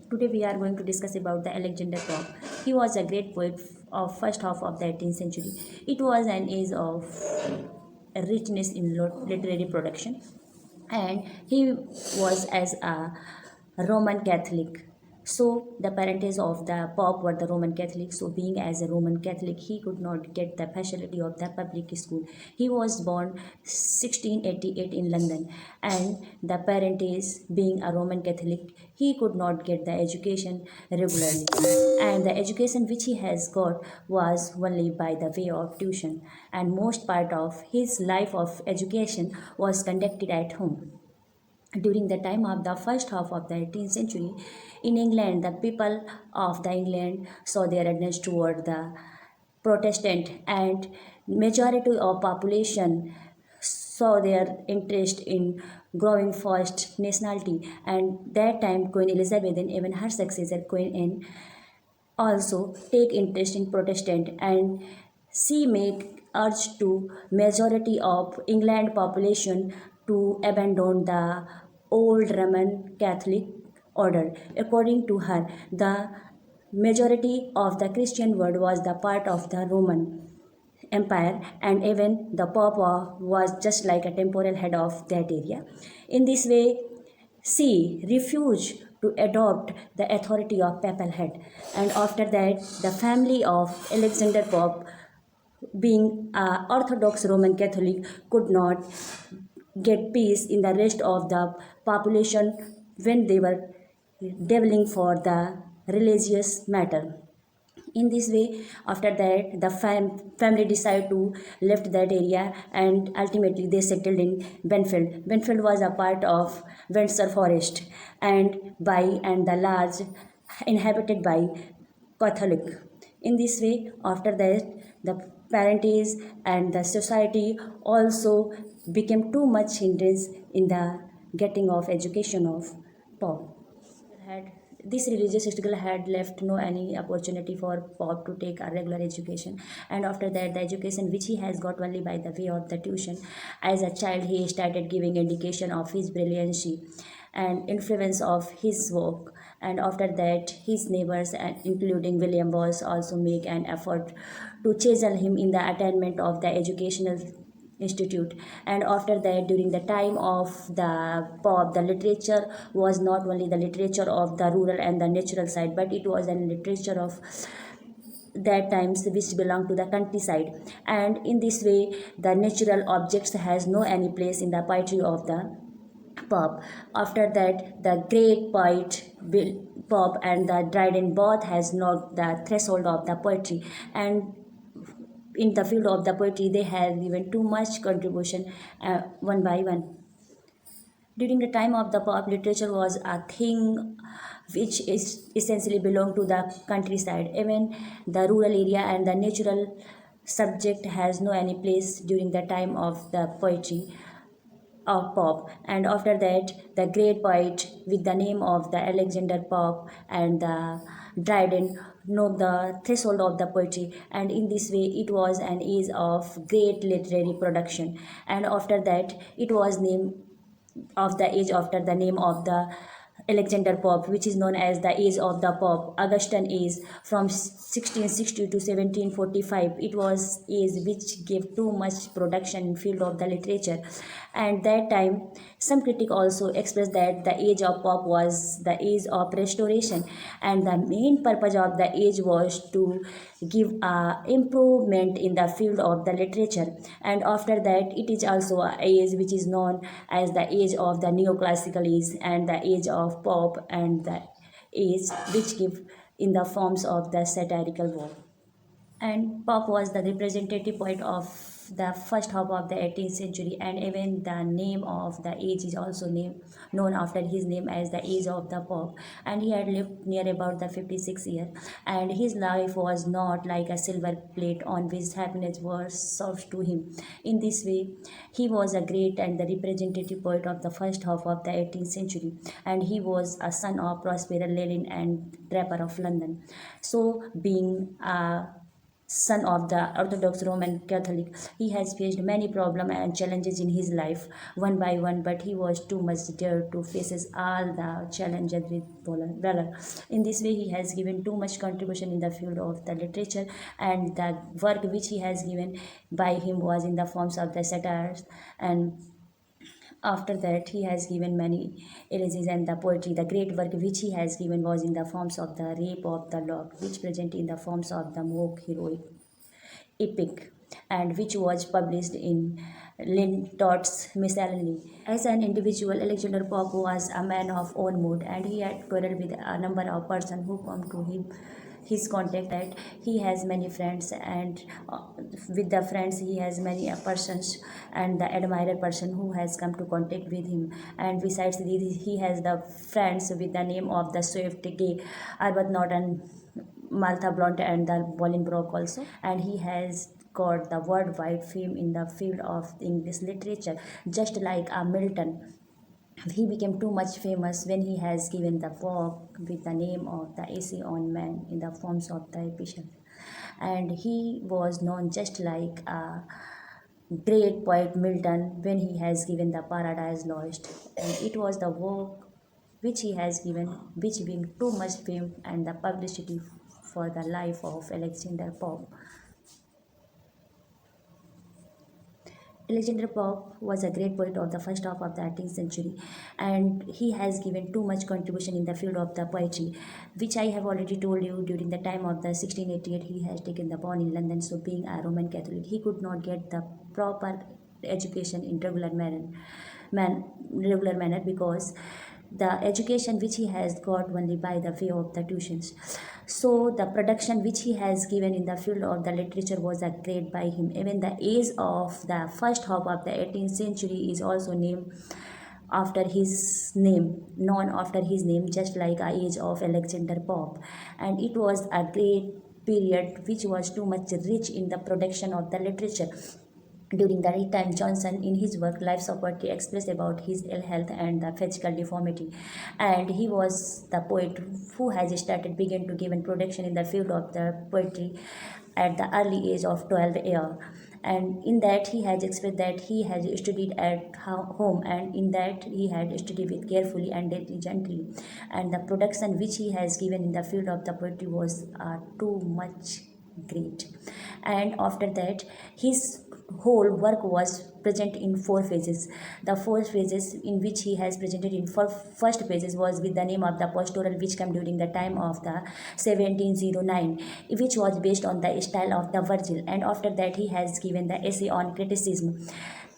Today we are going to discuss about the Alexander Pope. He was a great poet of first half of the 18th century. It was an age of richness in literary production, and he was as a Roman Catholic. So the parents of the Pope were the Roman Catholic. So being as a Roman Catholic, he could not get the facility of the public school. He was born 1688 in London, and the parents being a Roman Catholic, he could not get the education regularly, and the education which he has got was only by the way of tuition, and most part of his life of education was conducted at home. During the time of the first half of the 18th century in England, the people of the England saw their adherence toward the Protestant, and majority of population saw their interest in growing first nationality, and that time Queen Elizabeth and even her successor Queen Anne also take interest in Protestant, and she make urge to majority of England population to abandon the old Roman Catholic order. According to her, the majority of the Christian world was the part of the Roman Empire, and even the Pope was just like a temporal head of that area. In this way, she refused to adopt the authority of papal head, and after that, the family of Alexander Pope, being a Orthodox Roman Catholic, could not get peace in the rest of the population when they were deviling for the religious matter. In this way, after that, the family decided to left that area, and ultimately they settled in Benfield. Benfield was a part of Windsor Forest, and the large inhabited by Catholic. In this way, after that, the parentage and the society also became too much hindrance in the getting of education of Paul. Had this religious struggle had left no any opportunity for Pop to take a regular education, and after that the education which he has got only by the way of the tuition. As a child he started giving indication of his brilliancy and influence of his work, and after that his neighbors and including William was also make an effort to chisel him in the attainment of the educational institute. And after that, during the time of the Pope, the literature was not only the literature of the rural and the natural side, but it was a literature of that times which belong to the countryside. And in this way the natural objects has no any place in the poetry of the Pope. After that, the great poet Pope and the Dryden both has not the threshold of the poetry, and in the field of the poetry they have given too much contribution one by one. During the time of the Pope, literature was a thing which is essentially belonged to the countryside. Even the rural area and the natural subject has no any place during the time of the poetry of Pope. And after that, the great poet with the name of the Alexander Pope and the Dryden know the threshold of the poetry, and in this way it was an age of great literary production. And after that it was named of the age after the name of the Alexander Pope, which is known as the age of the Pope, Augustan age from 1660 to 1745. It was age which gave too much production in field of the literature. And that time, some critic also expressed that the age of Pope was the age of restoration, and the main purpose of the age was to give a improvement in the field of the literature. And after that, it is also a age which is known as the age of the neoclassical age, and the age of Pope, and the age which give in the forms of the satirical work. And Pope was the representative poet of the first half of the 18th century, and even the name of the age is also known after his name as the age of the Pope. And he had lived near about the 56 years, and his life was not like a silver plate on which happiness was served to him. In this way, he was a great and the representative poet of the first half of the 18th century, and he was a son of Prosper Lelyn and Draper of London. So, being a son of the Orthodox Roman Catholic. He has faced many problems and challenges in his life, one by one, but he was too much dared to face all the challenges with valor. In this way, he has given too much contribution in the field of the literature, and the work which he has given by him was in the forms of the satires, and after that, he has given many elegies and the poetry. The great work which he has given was in the forms of the Rape of the Lock, which present in the forms of the mock heroic epic, and which was published in Lintott's Miscellany. As an individual, Alexander Pope was a man of own mood, and he had quarreled with a number of persons who come to him his contact that he has many friends, and with the friends he has many persons and the admirer person who has come to contact with him. And besides this, he has the friends with the name of the Swift, Gay, Arbuthnot, and Maltha Blount, and the Bolingbroke also. And he has got the worldwide fame in the field of English literature, just like a Milton. He became too much famous when he has given the work with the name of the Essay on Man in the forms of the epistle. And he was known just like a great poet Milton when he has given the Paradise Lost. And it was the work which he has given, which being too much fame and the publicity for the life of Alexander Pope. Alexander Pope was a great poet of the first half of the 18th century, and he has given too much contribution in the field of the poetry, which I have already told you. During the time of the 1688, he has taken the born in London, so being a Roman Catholic, he could not get the proper education in regular manner because the education which he has got only by the way of the tuitions. So the production which he has given in the field of the literature was a great by him. Even the age of the first half of the 18th century is also named after his name, known after his name, just like a age of Alexander Pope. And it was a great period which was too much rich in the production of the literature. During that time, Johnson, in his work Lives of Poetry, expressed about his ill health and the physical deformity. And he was the poet who has began to give in production in the field of the poetry at the early age of 12 years. And in that he has expressed that he has studied at home, and in that he had studied with carefully and diligently. And the production which he has given in the field of the poetry was too much great. And after that, his whole work was present in four phases. The four phases in which he has presented in first phases was with the name of the pastoral, which came during the time of the 1709, which was based on the style of the Virgil. And after that, he has given the essay on criticism,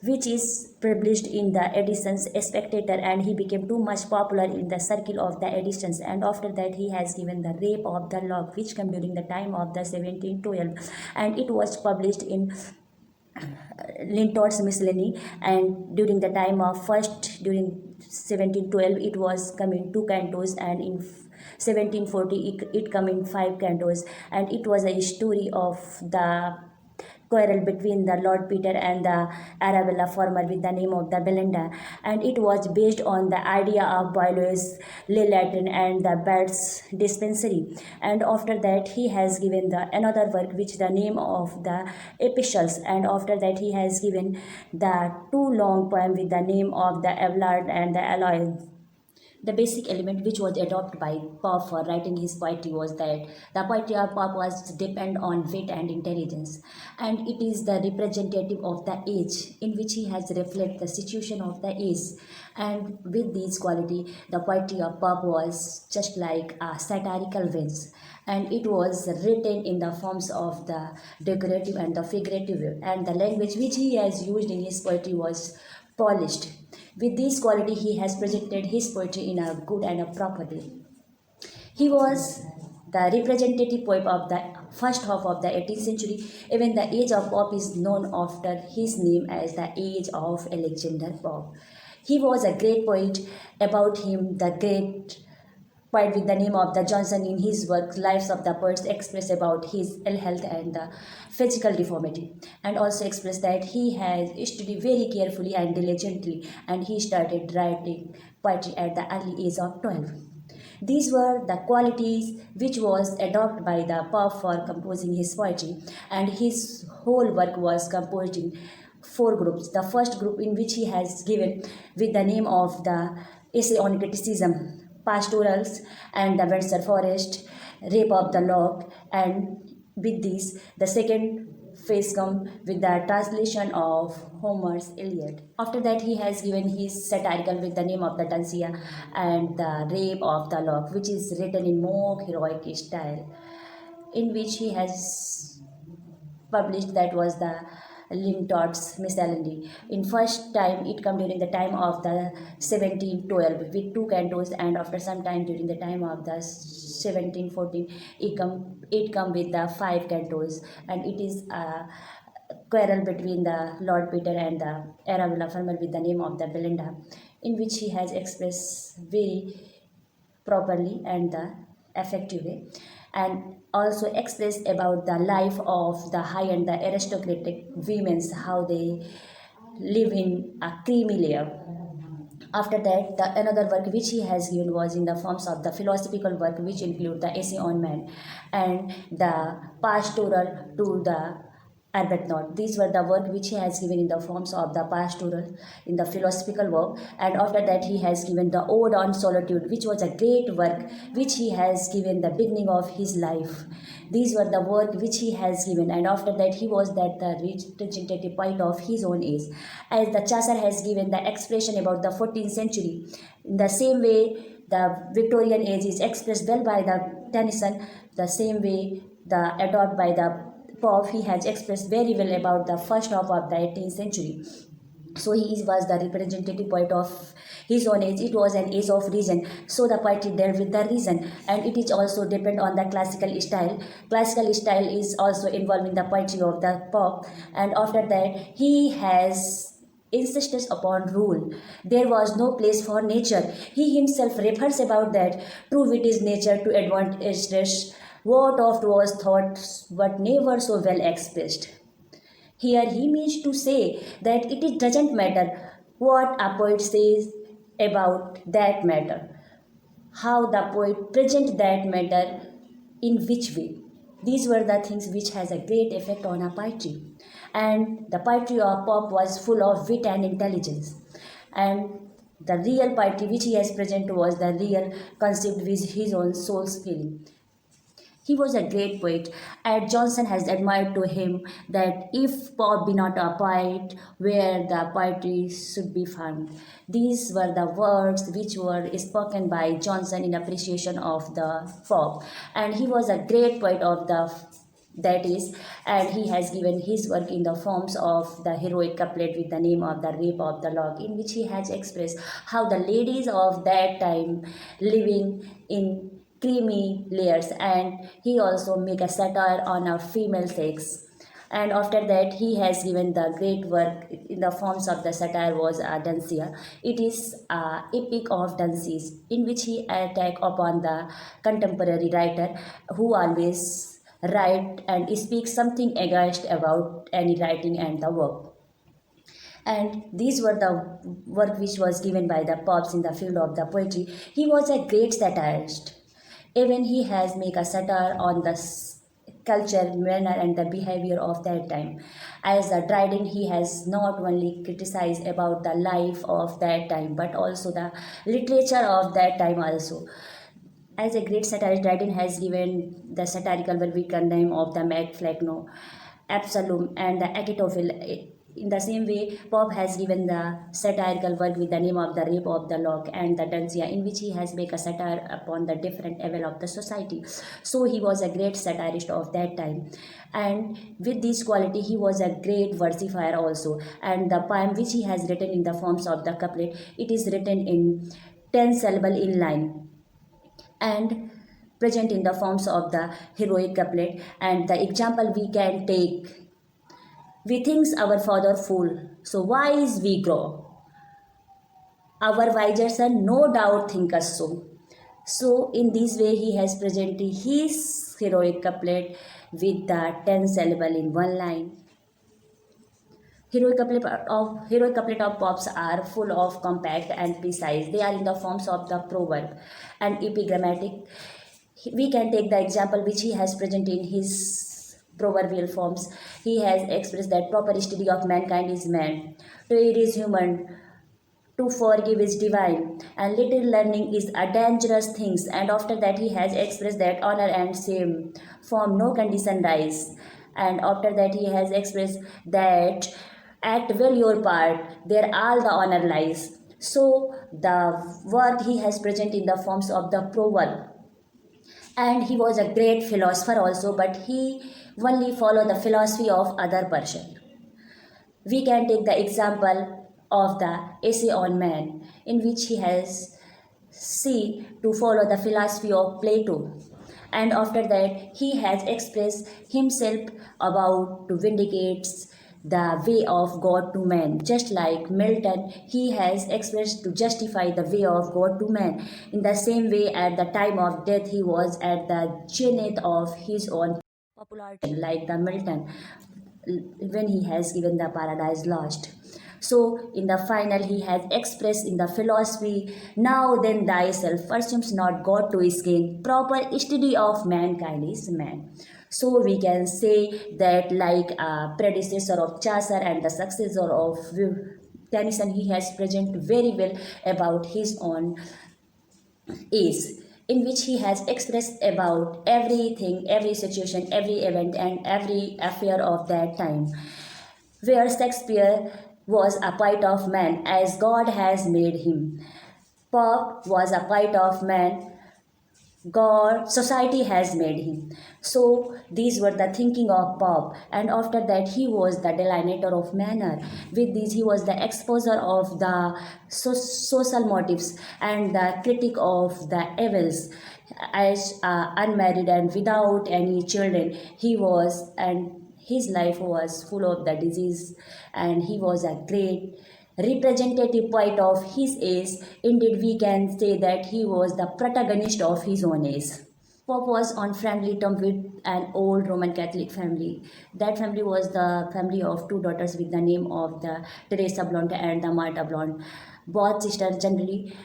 which is published in the editions Spectator, and he became too much popular in the circle of the editions. And after that, he has given the Rape of the Lock, which came during the time of the 1712, and it was published in Lintott's Miscellany. And during the time of during 1712, it was come in two cantos, and in 1740 it come in five cantos. And it was a story of the quarrel between the Lord Peter and the Arabella farmer with the name of the Belinda, and it was based on the idea of Boileau's Le Latin and the Bat's Dispensary. And after that, he has given the another work which the name of the Epistles, and after that he has given the two long poem with the name of the Abelard and the Aloy. The basic element which was adopted by Pope for writing his poetry was that the poetry of Pope was depend on wit and intelligence, and it is the representative of the age in which he has reflected the situation of the age. And with this quality, the poetry of Pope was just like a satirical verse, and it was written in the forms of the decorative and the figurative, and the language which he has used in his poetry was polished. With this quality, he has presented his poetry in a good and a proper way. He was the representative poet of the first half of the 18th century. Even the age of Pope is known after his name as the age of Alexander Pope. He was a great poet. About him, the great poet with the name of the Johnson, in his work Lives of the Poets, express about his ill health and the physical deformity, and also express that he has studied very carefully and diligently, and he started writing poetry at the early age of 12. These were the qualities which was adopted by the Pope for composing his poetry, and his whole work was composed in four groups. The first group, in which he has given with the name of the Essay on Criticism, Pastorals and the Windsor Forest, Rape of the Lock, and with this, the second phase come with the translation of Homer's Iliad. After that, he has given his satirical with the name of the Dancia and the Rape of the Lock, which is written in more heroic style, in which he has published, that was the Lintott's Miscellany. In first time, it come during the time of the 1712 with two cantos, and after some time during the time of the 1714, it come with the five cantos, and it is a quarrel between the Lord Peter and the Arabella Farmer with the name of the Belinda, in which he has expressed very properly and the effective way, and also express about the life of the high and the aristocratic women's, how they live in a creamy layer. After that, the another work which he has given was in the forms of the philosophical work, which include the Essay on Man and the Pastoral to the Arbuthnot. These were the work which he has given in the forms of the pastoral in the philosophical work, and after that he has given the Ode on Solitude, which was a great work which he has given the beginning of his life. These were the work which he has given, and after that he was that the representative poet of his own age. As the Chaucer has given the expression about the 14th century, in the same way the Victorian age is expressed well by the Tennyson, the same way the adopted by the Pope, he has expressed very well about the first half of the 18th century. So he was the representative poet of his own age. It was an age of reason. So the poetry dealt with the reason, and it is also depend on the classical style. Classical style is also involved in the poetry of the Pope, and after that he has insisted upon rule. There was no place for nature. He himself refers about that. True wit is nature to advantage. What oft was thought, but never so well expressed. Here he means to say that it doesn't matter what a poet says about that matter, how the poet present that matter, in which way. These were the things which has a great effect on our poetry. And the poetry of Pope was full of wit and intelligence. And the real poetry which he has presented was the real conceived with his own soul's feeling. He was a great poet, and Johnson has admired to him that if Pope be not a poet, where the poetry should be found. These were the words which were spoken by Johnson in appreciation of the Pope, and he was a great poet of the that is, and he has given his work in the forms of the heroic couplet with the name of the Rape of the Lock, in which he has expressed how the ladies of that time living in creamy layers, and he also make a satire on our female sex. And after that he has given the great work in the forms of the satire was Dancia. It is a epic of dances in which he attack upon the contemporary writer who always write and speak something against about any writing and the work. And these were the work which was given by the Pops in the field of the poetry. He was a great satirist. Even he has make a satire on the culture, manner and the behavior of that time. As a Dryden, he has not only criticized about the life of that time, but also the literature of that time also. As a great satirist, Dryden has given the satirical work with the name of the Macflagno, Absalom and the Achitophel. In the same way, Pope has given the satirical work with the name of the Rape of the Lock and the Dancia, in which he has made a satire upon the different level of the society. So he was a great satirist of that time. And with this quality, he was a great versifier also. And the poem which he has written in the forms of the couplet, it is written in 10 syllable in line and present in the forms of the heroic couplet. And the example we can take, we thinks our father fool, so wise we grow. Our wiser son no doubt think us so. So in this way he has presented his heroic couplet with the 10 syllable in one line. Heroic couplet of poems are full of compact and precise. They are in the forms of the proverb and epigrammatic. We can take the example which he has present in his proverbial forms. He has expressed that proper study of mankind is man, to aid is human, to forgive is divine, and little learning is a dangerous thing. And after that, he has expressed that honor and shame from no condition rise. And after that, he has expressed that act well your part, there all the honor lies. So the work he has present in the forms of the proverb, and he was a great philosopher also, but he only followed the philosophy of other person. We can take the example of the essay on man, in which he has see to follow the philosophy of Plato, and after that he has expressed himself about to vindicate the way of God to man. Just like Milton, he has expressed to justify the way of God to man. In the same way, at the time of death, he was at the zenith of his own popularity, like the Milton, when he has given the Paradise Lost. So in the final, he has expressed in the philosophy, now then thyself pursues not God to his gain. Proper study of mankind is man. So we can say that like a predecessor of Chaucer and the successor of Tennyson, he has present very well about his own is, in which he has expressed about everything, every situation, every event, and every affair of that time, where Shakespeare was a part of man as God has made him. Pope was a part of man God, society has made him. So these were the thinking of Pope, and after that he was the delineator of manner. With this, he was the exposer of the social motives and the critic of the evils. As unmarried and without any children, he was, and his life was full of the disease, and he was a great representative poet of his age. Indeed, we can say that he was the protagonist of his own age. Pope was on friendly terms with an old Roman Catholic family. That family was the family of two daughters with the name of the Teresa Blonde and the Marta Blonde. Both sisters generally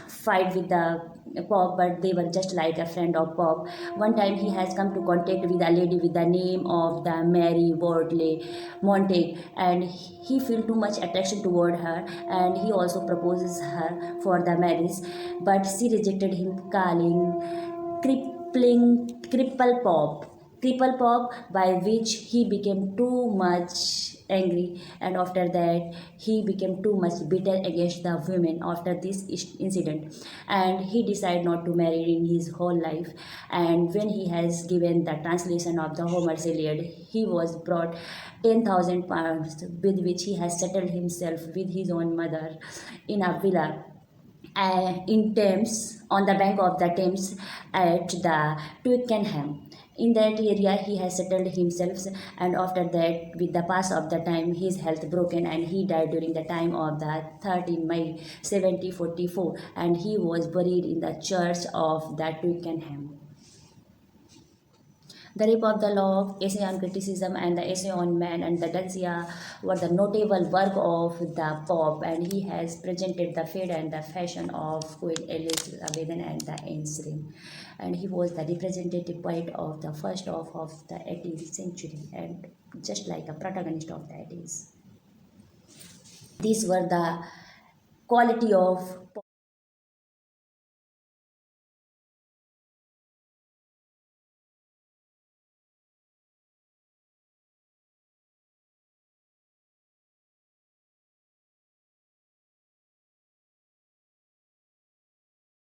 fight with the Pope, but they were just like a friend of Pope. One time he has come to contact with a lady with the name of the Mary Wortley Montague, and he feel too much attraction toward her, and he also proposes her for the marriage, but she rejected him, calling cripple pop, by which he became too much angry, and after that he became too much bitter against the women after this incident, and he decided not to marry in his whole life. And when he has given the translation of the Homer's Iliad, he was brought 10,000 pounds, with which he has settled himself with his own mother in a villa in Thames, on the bank of the Thames at the Twickenham. In that area, he has settled himself, and after that, with the pass of the time, his health broken, and he died during the time of the 13 May 1744, and he was buried in the church of the Twickenham. The Rape of the Lock, Essay on Criticism, and the Essay on Man and the Dulcia were the notable work of the Pope, and he has presented the fate and the fashion of Queen Elizabeth and the Ensign. And he was the representative poet of the first half of the 18th century, and just like a protagonist of the 80s. These were the quality of